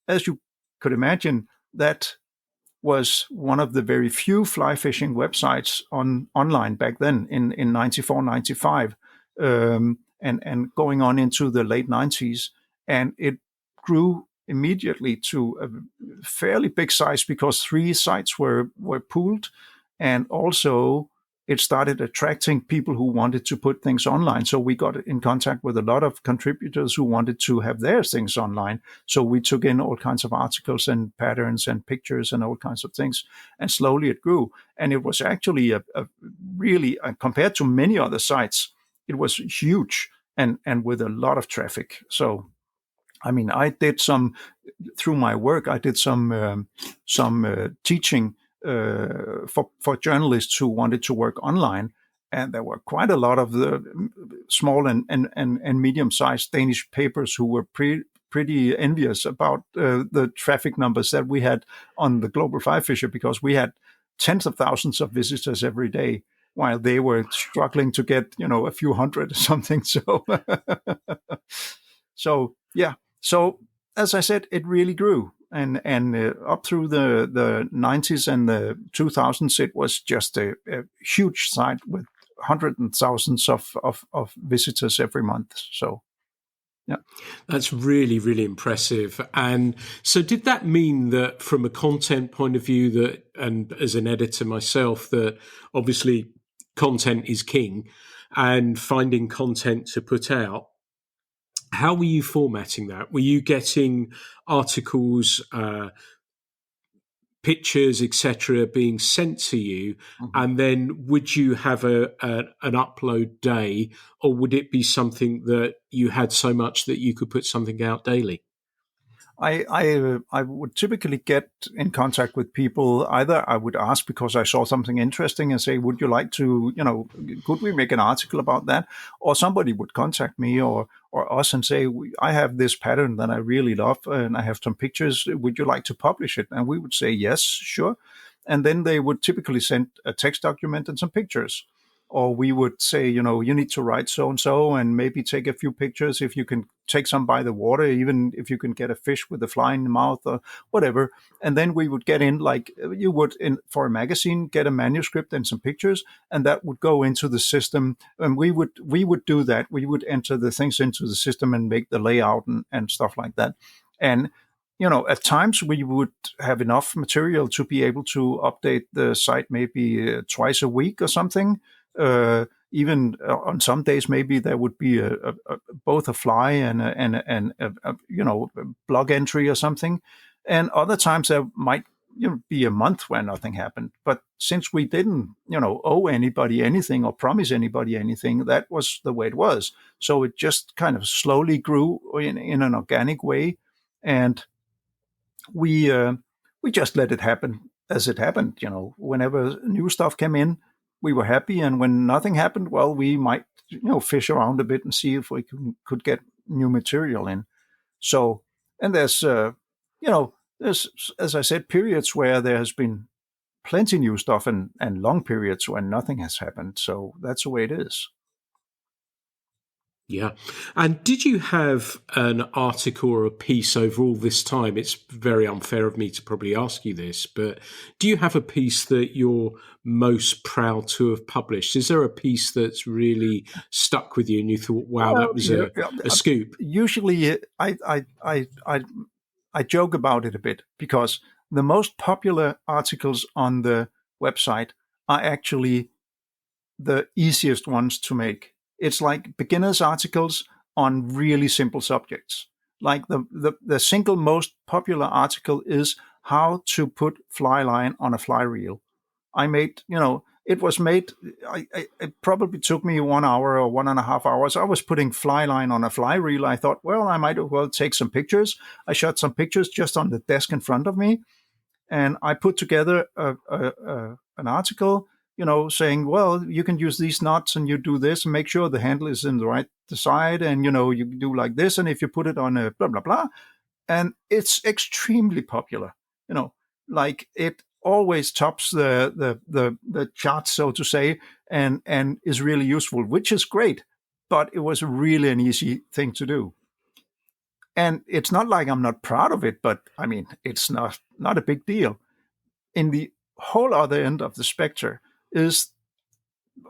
as you could imagine, that was one of the very few fly fishing websites online back then in 94, 95, and going on into the late 90s. And it grew immediately to a fairly big size because 3 sites were pooled, and also it started attracting people who wanted to put things online. So we got in contact with a lot of contributors who wanted to have their things online. So we took in all kinds of articles and patterns and pictures and all kinds of things. And slowly it grew. And it was actually a really, compared to many other sites, it was huge and with a lot of traffic. So, I mean, through my work, I did some teaching for journalists who wanted to work online, and there were quite a lot of the small and medium-sized Danish papers who were pretty envious about the traffic numbers that we had on the Global Flyfisher, because we had tens of thousands of visitors every day, while they were struggling to get a few hundred or something. So yeah. So as I said, it really grew. And up through the 90s and the 2000s, it was just a huge site with hundreds and thousands of visitors every month. So, yeah. That's really, really impressive. And so did that mean that from a content point of view that, and as an editor myself, that obviously content is king and finding content to put out, how were you formatting that? Were you getting articles, pictures, etc., being sent to you, Mhm. and then would you have an upload day, or would it be something that you had so much that you could put something out daily? I would typically get in contact with people. Either I would ask because I saw something interesting and say, "Would you like to, could we make an article about that?" Or somebody would contact me or us and say, "I have this pattern that I really love, and I have some pictures. Would you like to publish it?" And we would say, "Yes, sure." And then they would typically send a text document and some pictures. Or we would say, you need to write so and so, and maybe take a few pictures if you can take some by the water, even if you can get a fish with a fly in the mouth or whatever. And then we would get in, like you would in for a magazine, get a manuscript and some pictures, and that would go into the system. And we would do that. We would enter the things into the system and make the layout and stuff like that. And at times we would have enough material to be able to update the site maybe twice a week or something. Even on some days, maybe there would be both a fly and a blog entry or something, and other times there might be a month where nothing happened. But since we didn't owe anybody anything or promise anybody anything, that was the way it was. So it just kind of slowly grew in an organic way, and we uh, we just let it happen as it happened. Whenever new stuff came in, we were happy, and when nothing happened, well, we might fish around a bit and see if we could get new material in. So, and there's, as I said, periods where there has been plenty new stuff, and long periods when nothing has happened. So that's the way it is. Yeah. And did you have an article or a piece over all this time? It's very unfair of me to probably ask you this, but do you have a piece that you're most proud to have published? Is there a piece that's really stuck with you and you thought, wow, Well, that was yeah, a scoop? usually I joke about it a bit because the most popular articles on the website are actually the easiest ones to make. It's like beginners articles on really simple subjects. Like the single most popular article is how to put fly line on a fly reel. I made, it was made, it probably took me 1 hour or 1.5 hours. I was putting fly line on a fly reel. I thought, well, I might as well take some pictures. I shot some pictures just on the desk in front of me, and I put together an article, saying, well, you can use these knots and you do this and make sure the handle is in the right side, and you do like this, and if you put it on a blah blah blah, and it's extremely popular. You know, like it always tops the charts, so to say, and is really useful, which is great. But it was really an easy thing to do. And it's not like I'm not proud of it, but I mean, it's not a big deal. In the whole other end of the spectrum is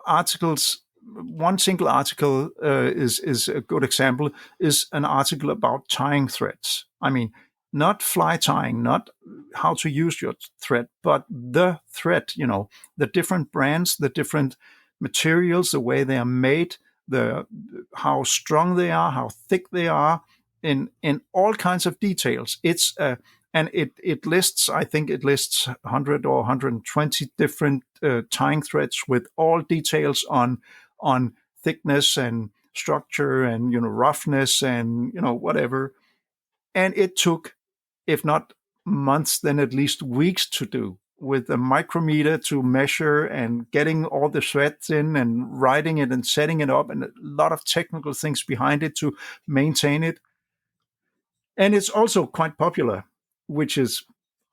articles. One single article is a good example. Is an article about tying threads. I mean, not fly tying, not how to use your thread, but the thread. The different brands, the different materials, the way they are made, the how strong they are, how thick they are, in all kinds of details. And it lists, I think it lists 100 or 120 different tying threads with all details on thickness and structure and roughness and whatever. And it took, if not months, then at least weeks to do, with a micrometer to measure and getting all the threads in and writing it and setting it up, and a lot of technical things behind it to maintain it. And it's also quite popular, which is,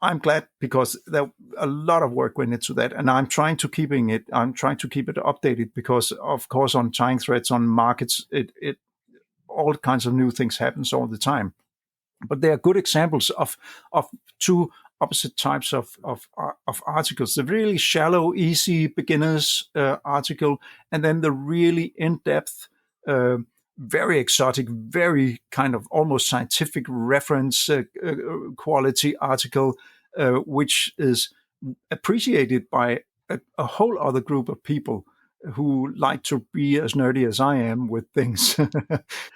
I'm glad, because there a lot of work went into that, and I'm trying to keep it updated, because of course on tying threads on markets, it all kinds of new things happens all the time. But they are good examples of two opposite types of articles: the really shallow, easy beginners article, and then the really in-depth, uh, very exotic, very kind of almost scientific reference quality article, which is appreciated by a whole other group of people who like to be as nerdy as I am with things,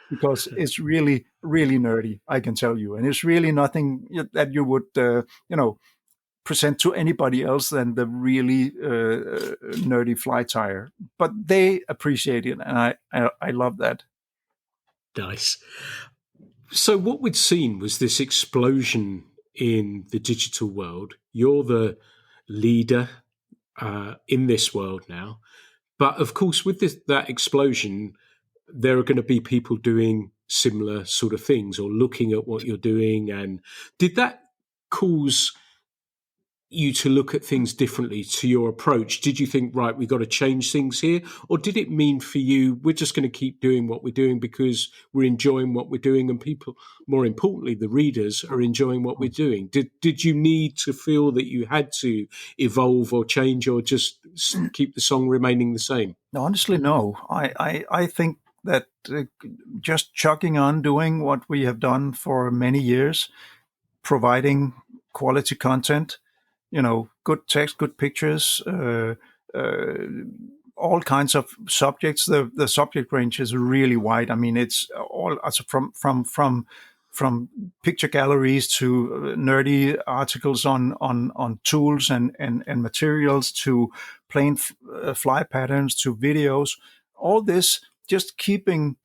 because it's really, really nerdy, I can tell you. And it's really nothing that you would, present to anybody else than the really nerdy fly tire. But they appreciate it, and I love that. Nice. So what we'd seen was this explosion in the digital world. You're the leader in this world now. But of course, with that explosion, there are going to be people doing similar sort of things or looking at what you're doing. And did that cause you to look at things differently to your approach? Did you think, right, we've got to change things here? Or did it mean for you, we're just going to keep doing what we're doing because we're enjoying what we're doing and people, more importantly, the readers are enjoying what we're doing? Did you need to feel that you had to evolve or change or just keep the song remaining the same? No, honestly, no. I think that just chugging on doing what we have done for many years, providing quality content, good text, good pictures, uh, all kinds of subjects. The subject range is really wide. I mean, it's all also from picture galleries to nerdy articles on tools and materials to plain fly patterns to videos. All this just keeping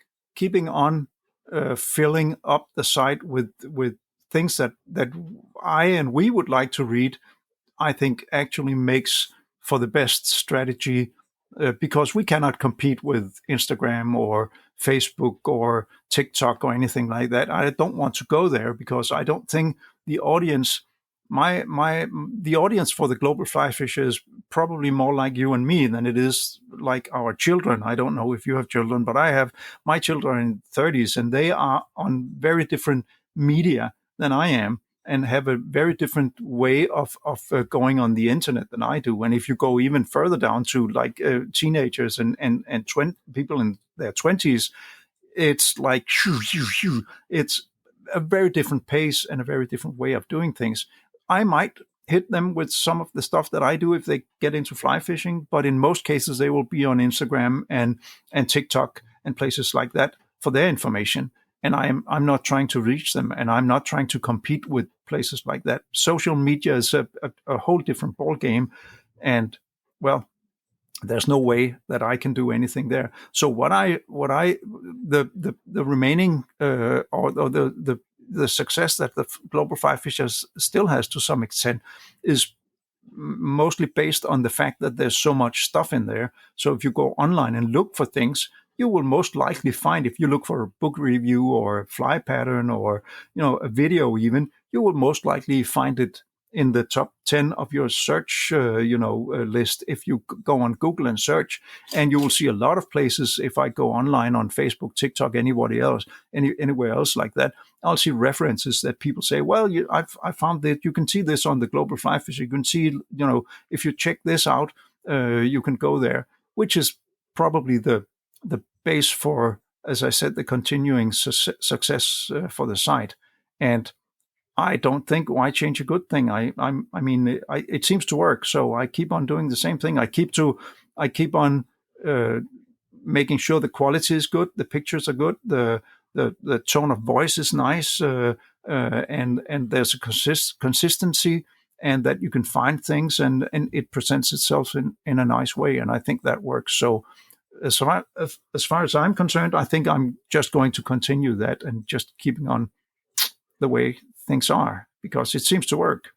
on filling up the site with things that I and we would like to read. I think actually makes for the best strategy, because we cannot compete with Instagram or Facebook or TikTok or anything like that. I don't want to go there because I don't think the audience, the audience for the Global Flyfisher is probably more like you and me than it is like our children. I don't know if you have children, but I have my children in 30s and they are on very different media than I am and have a very different way of going on the internet than I do. And if you go even further down to like teenagers and people in their 20s, it's like shoo, shoo, shoo. It's a very different pace and a very different way of doing things. I might hit them with some of the stuff that I do if they get into fly fishing, but in most cases they will be on Instagram and TikTok and places like that for their information. And I'm not trying to reach them, and I'm not trying to compete with places like that. Social media is a whole different ball game, and well, there's no way that I can do anything there. So the remaining or the success that the Global Flyfisher still has to some extent is mostly based on the fact that there's so much stuff in there. So if you go online and look for things, you will most likely find, if you look for a book review or a fly pattern or a video even, you will most likely find it in the top 10 of your search list if you go on Google and search. And you will see a lot of places. If I go online on Facebook, TikTok, anywhere else like that, I'll see references that people say, well, I found that you can see this on the Global Flyfisher. You can see, if you check this out, you can go there, which is probably the base for, as I said, the continuing success for the site. And I don't think why change a good thing. It seems to work, so I keep on doing the same thing. I keep on making sure the quality is good, the pictures are good, the tone of voice is nice, and there's a consistency, and that you can find things, and it presents itself in a nice way, and I think that works. So as far as I'm concerned, I think I'm just going to continue that and just keeping on the way things are, because it seems to work.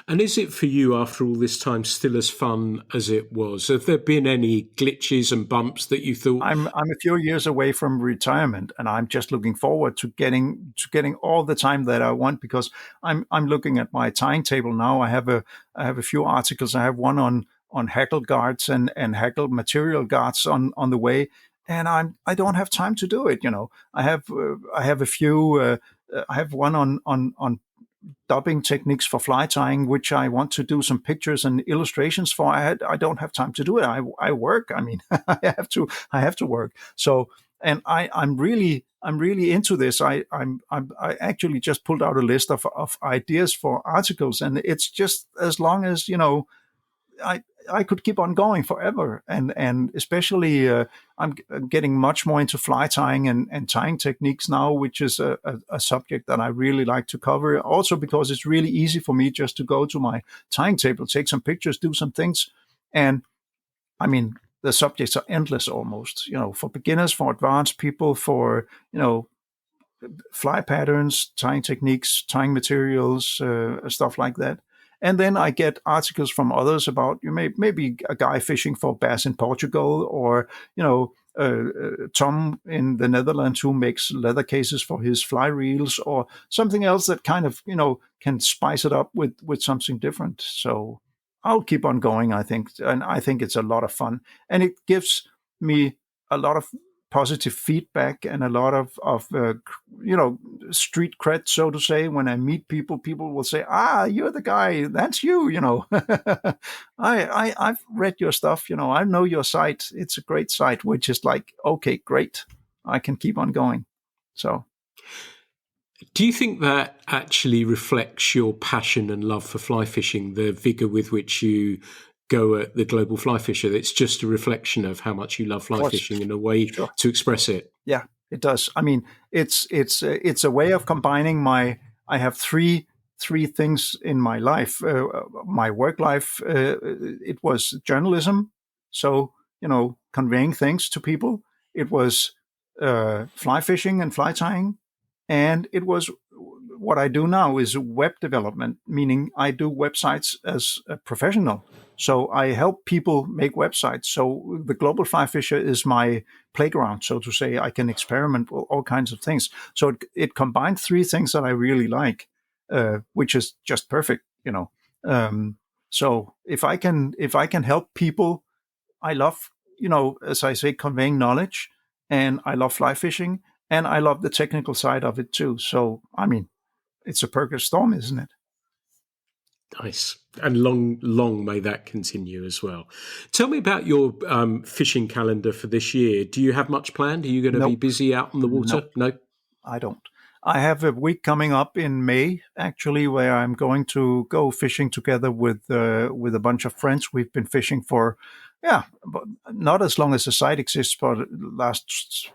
And is it for you, after all this time, still as fun as it was? Have there been any glitches and bumps that you thought? I'm a few years away from retirement, and I'm just looking forward to getting all the time that I want, because I'm looking at my timetable now. I have a few articles. I have one on hackle guards and hackle material guards on the way, and I don't have time to do it. I have a few I have one on dubbing techniques for fly tying, which I want to do some pictures and illustrations for. I don't have time to do it. I work. I mean, I have to work. So, and I'm really into this. I actually just pulled out a list of ideas for articles, and it's just as long as, I could keep on going forever, and especially I'm getting much more into fly tying and tying techniques now, which is a subject that I really like to cover. Also because it's really easy for me just to go to my tying table, take some pictures, do some things, and I mean the subjects are endless almost. For beginners, for advanced people, for fly patterns, tying techniques, tying materials, stuff like that. And then I get articles from others about maybe a guy fishing for bass in Portugal, or Tom in the Netherlands who makes leather cases for his fly reels, or something else that kind of can spice it up with something different. So I'll keep on going, I think, and I think it's a lot of fun, and it gives me a lot of positive feedback and a lot of street cred, so to say. When I meet people will say, you're the guy, that's you. I've read your stuff, I know your site, it's a great site, which is like, okay, great, I can keep on going. So do you think that actually reflects your passion and love for fly fishing, the vigor with which you go at the Global Flyfisher? It's just a reflection of how much you love fly fishing and a way to express it. Yeah, it does. I mean, it's a way of combining I have three things in my life. My work life, it was journalism, so conveying things to people. It was fly fishing and fly tying, and it was what I do now is web development, meaning I do websites as a professional. So I help people make websites. So the Global Flyfisher is my playground, so to say. I can experiment with all kinds of things. So it combined three things that I really like, which is just perfect, So if I can help people, I love, as I say, conveying knowledge, and I love fly fishing, and I love the technical side of it too. So I mean, it's a perfect storm, isn't it? Nice. And long may that continue as well. Tell me about your fishing calendar for this year. Do you have much planned? Are you going to be busy out on the water? No, I don't. I have a week coming up in May, actually, where I'm going to go fishing together with a bunch of friends. We've been fishing for, but not as long as the site exists, but last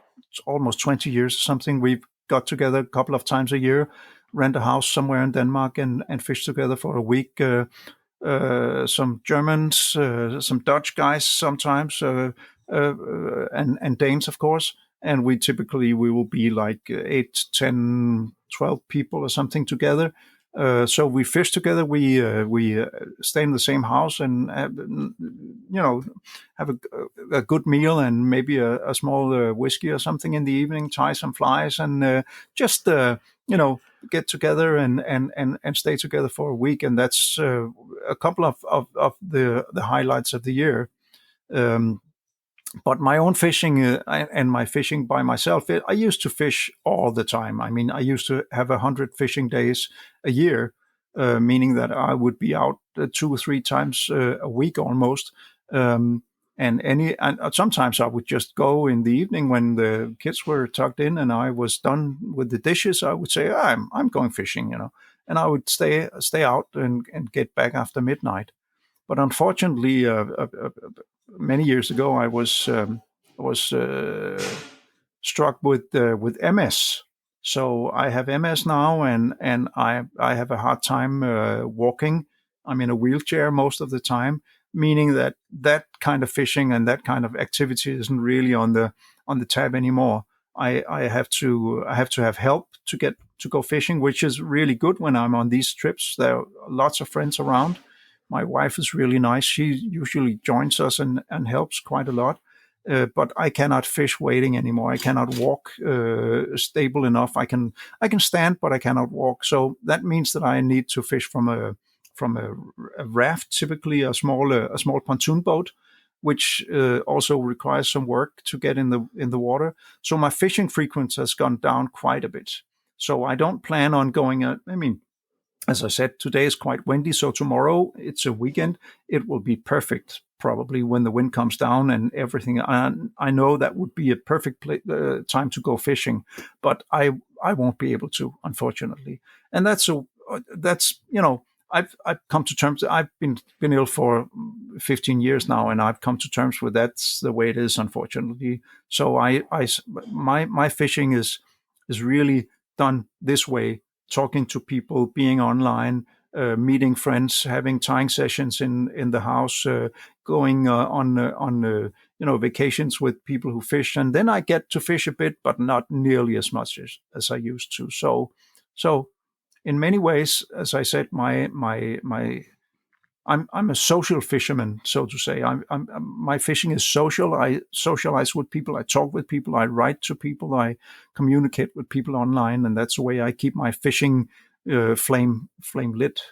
almost 20 years or something. We've got together a couple of times a year, rent a house somewhere in Denmark, and fish together for a week. Some Germans, some Dutch guys sometimes, and Danes, of course. And we will be like 8, 10, 12 people or something together. So we fish together. We stay in the same house and have a good meal and maybe a small whiskey or something in the evening. Tie some flies and just get together and stay together for a week. And that's a couple of the highlights of the year. But my own fishing and my fishing by myself, I used to fish all the time. I mean, I used to have 100 fishing days a year, meaning that I would be out 2 or 3 times a week almost. And sometimes I would just go in the evening when the kids were tucked in and I was done with the dishes. I would say, I'm going fishing, and I would stay out and get back after midnight. But unfortunately, many years ago, I was struck with MS. So I have MS now, and I have a hard time walking. I'm in a wheelchair most of the time, meaning that kind of fishing and that kind of activity isn't really on the tab anymore. I have to have help to go fishing, which is really good when I'm on these trips. There are lots of friends around. My wife is really nice. She usually joins us and helps quite a lot. But I cannot fish waiting anymore. I cannot walk stable enough. I can stand, but I cannot walk. So that means that I need to fish from a raft, typically a small pontoon boat, which also requires some work to get in the water. So my fishing frequency has gone down quite a bit. So I don't plan on going. As I said, today is quite windy, so tomorrow it's a weekend. It will be perfect, probably when the wind comes down and everything. I know that would be a perfect time to go fishing, but I won't be able to, unfortunately. And that's I've come to terms. I've been ill for 15 years now, and I've come to terms with that's the way it is, unfortunately. So my fishing is really done this way, talking to people, being online, meeting friends, having tying sessions in the house, going on vacations with people who fish, and then I get to fish a bit, but not nearly as much as I used to. So in many ways, as I said, I'm a social fisherman, so to say. My fishing is social. I socialize with people. I talk with people. I write to people. I communicate with people online, and that's the way I keep my fishing flame lit.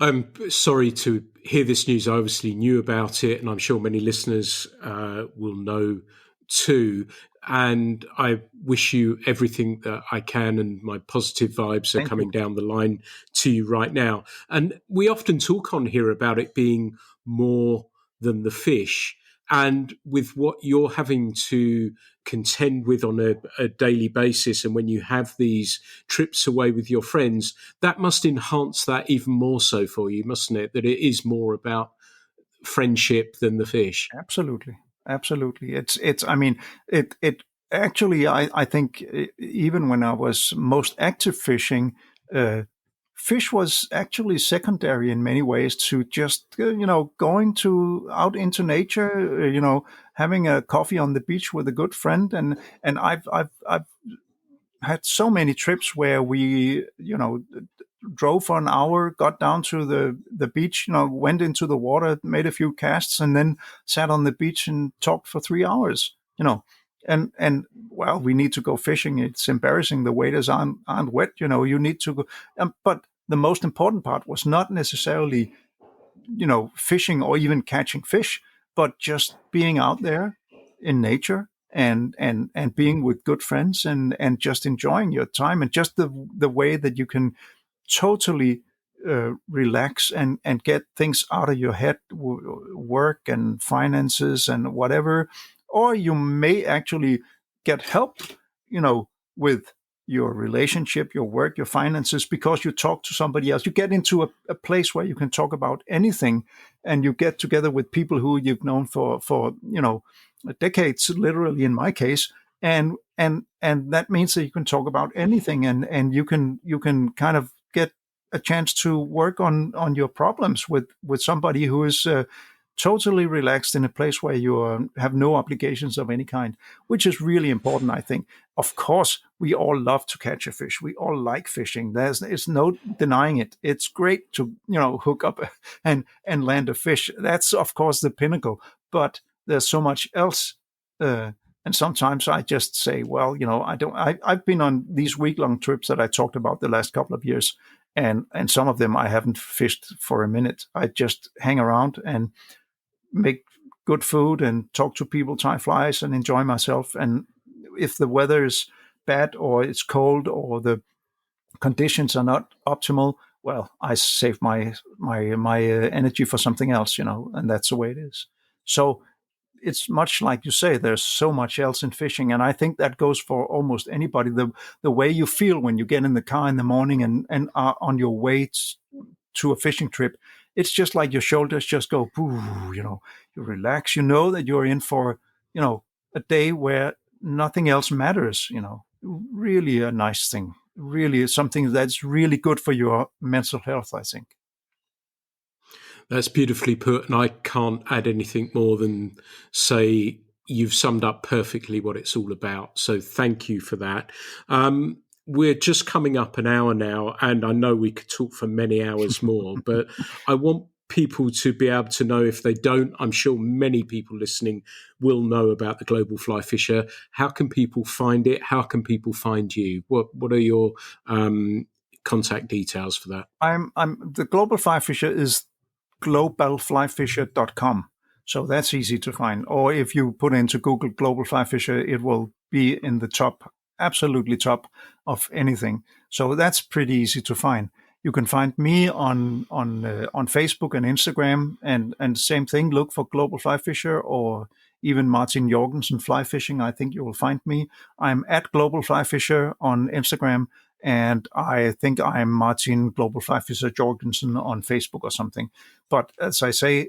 I'm sorry to hear this news. I obviously knew about it, and I'm sure many listeners will know too. And I wish you everything that I can, and my positive vibes are Thank you. coming down the line to you right now. And we often talk on here about it being more than the fish. And with what you're having to contend with on a daily basis, and when you have these trips away with your friends, that must enhance that even more so for you, mustn't it? That it is more about friendship than the fish. Absolutely, absolutely. It's. I mean, it actually. I think even when I was most active fishing, uh, fish was actually secondary in many ways to just going to out into nature. Having a coffee on the beach with a good friend, and I've had so many trips where we drove for an hour, got down to the beach, went into the water, made a few casts, and then sat on the beach and talked for 3 hours. And well, we need to go fishing. It's embarrassing. The waders aren't wet. You need to go. But the most important part was not necessarily fishing or even catching fish, but just being out there in nature and being with good friends and just enjoying your time, and just the way that you can totally relax and get things out of your head, work and finances and whatever. Or you may actually get help, with your relationship, your work, your finances, because you talk to somebody else. You get into a place where you can talk about anything, and you get together with people who you've known for decades, literally in my case. And that means that you can talk about anything, and you can kind of get a chance to work on your problems with somebody who is totally relaxed in a place where you have no obligations of any kind, which is really important, I think. Of course, we all love to catch a fish. We all like fishing. There's no denying it. It's great to hook up and land a fish. That's of course the pinnacle. But there's so much else. And sometimes I just say, well, I don't. I've been on these week-long trips that I talked about the last couple of years, and some of them I haven't fished for a minute. I just hang around and make good food and talk to people, tie flies, and enjoy myself. And if the weather is bad or it's cold or the conditions are not optimal, well, I save my energy for something else, and that's the way it is. So it's much like you say, there's so much else in fishing. And I think that goes for almost anybody. The way you feel when you get in the car in the morning and are on your way to a fishing trip, it's just like your shoulders just go, boo, you relax, that you're in for, a day where nothing else matters, really a nice thing, really something that's really good for your mental health, I think. That's beautifully put, and I can't add anything more than say you've summed up perfectly what it's all about. So thank you for that. We're just coming up an hour now, and I know we could talk for many hours more, but I want people to be able to know, if they don't, I'm sure many people listening will know about the Global Flyfisher. How can people find it? How can people find you? What are your contact details for that? I'm the Global Flyfisher is globalflyfisher.com. So that's easy to find. Or if you put into Google Global Flyfisher, it will be in the top absolutely top of anything. So that's pretty easy to find. You can find me on Facebook and Instagram, and same thing. Look for Global Flyfisher or even Martin Joergensen Fly Fishing. I think you will find me. I'm at Global Flyfisher on Instagram, and I think I'm Martin Global Flyfisher Joergensen on Facebook or something. But as I say,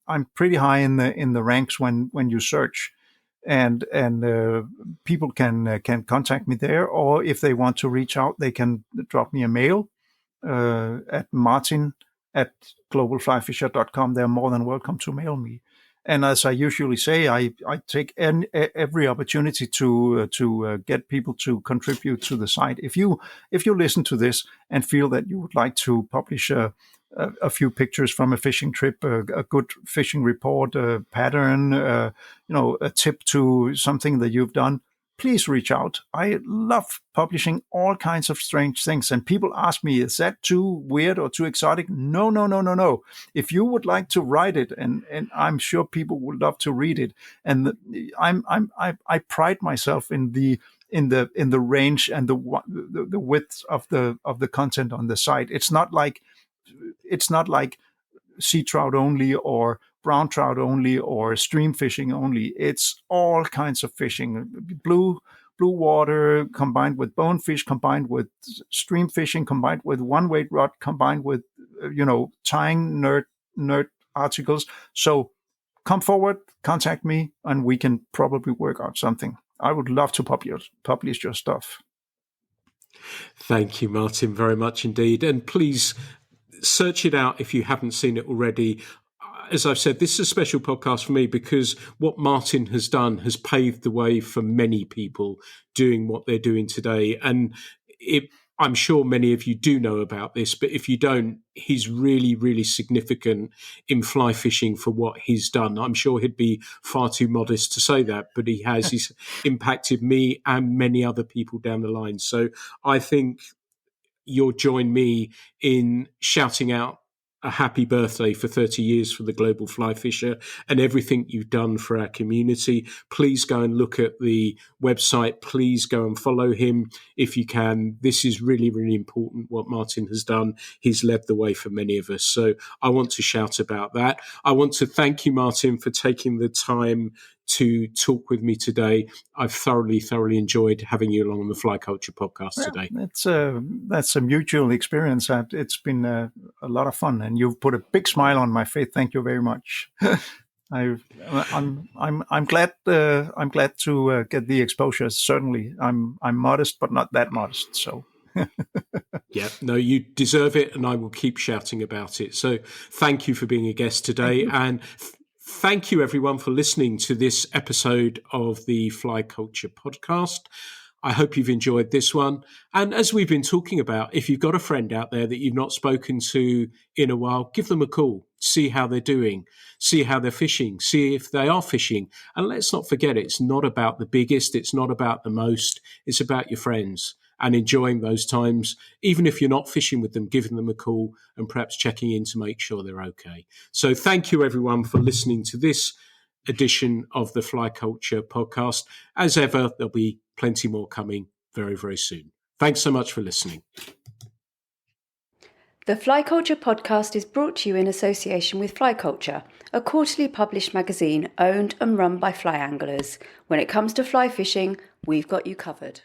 I'm pretty high in the ranks when you search, and people can contact me there, or if they want to reach out, they can drop me a mail at martin@globalflyfisher.com. They're more than welcome to mail me. And as I usually say, I take every opportunity to get people to contribute to the site. If you listen to this and feel that you would like to publish a few pictures from a fishing trip, a good fishing report, a pattern, a tip to something that you've done, please reach out. I love publishing all kinds of strange things. And people ask me, is that too weird or too exotic? No, no, no, no, no. If you would like to write it, and I'm sure people would love to read it. And I pride myself in the range and the width of the content on the site. It's not like sea trout only or brown trout only or stream fishing only. It's all kinds of fishing. Blue water combined with bonefish, combined with stream fishing, combined with one weight rod, combined with tying nerd articles. So come forward, contact me, and we can probably work out something. I would love to publish your stuff. Thank you, Martin, very much indeed. And please search it out if you haven't seen it already. As I've said, this is a special podcast for me because what Martin has done has paved the way for many people doing what they're doing today. And I'm sure many of you do know about this, but if you don't, he's really, really significant in fly fishing for what he's done. I'm sure he'd be far too modest to say that, but he's impacted me and many other people down the line. So I think you'll join me in shouting out a happy birthday for 30 years for the Global Flyfisher and everything you've done for our community. Please go and look at the website. Please go and follow him if you can. This is really, really important what Martin has done. He's led the way for many of us. So I want to shout about that. I want to thank you, Martin, for taking the time to talk with me today. I've thoroughly enjoyed having you along on the Fly Culture podcast today. That's a mutual experience. It's been a lot of fun, and you've put a big smile on my face. Thank you very much. I'm glad to get the exposure. Certainly, I'm modest, but not that modest. So. Yeah, no, you deserve it, and I will keep shouting about it. So thank you for being a guest today, and thank you, everyone, for listening to this episode of the Fly Culture podcast. I hope you've enjoyed this one. And as we've been talking about, if you've got a friend out there that you've not spoken to in a while, give them a call, see how they're doing, see how they're fishing, see if they are fishing. And let's not forget, it's not about the biggest, it's not about the most, it's about your friends and enjoying those times. Even if you're not fishing with them, giving them a call and perhaps checking in to make sure they're okay. So thank you, everyone, for listening to this edition of the Fly Culture podcast. As ever, there'll be plenty more coming very, very soon. Thanks so much for listening. The Fly Culture podcast is brought to you in association with Fly Culture, a quarterly published magazine owned and run by fly anglers. When it comes to fly fishing, we've got you covered.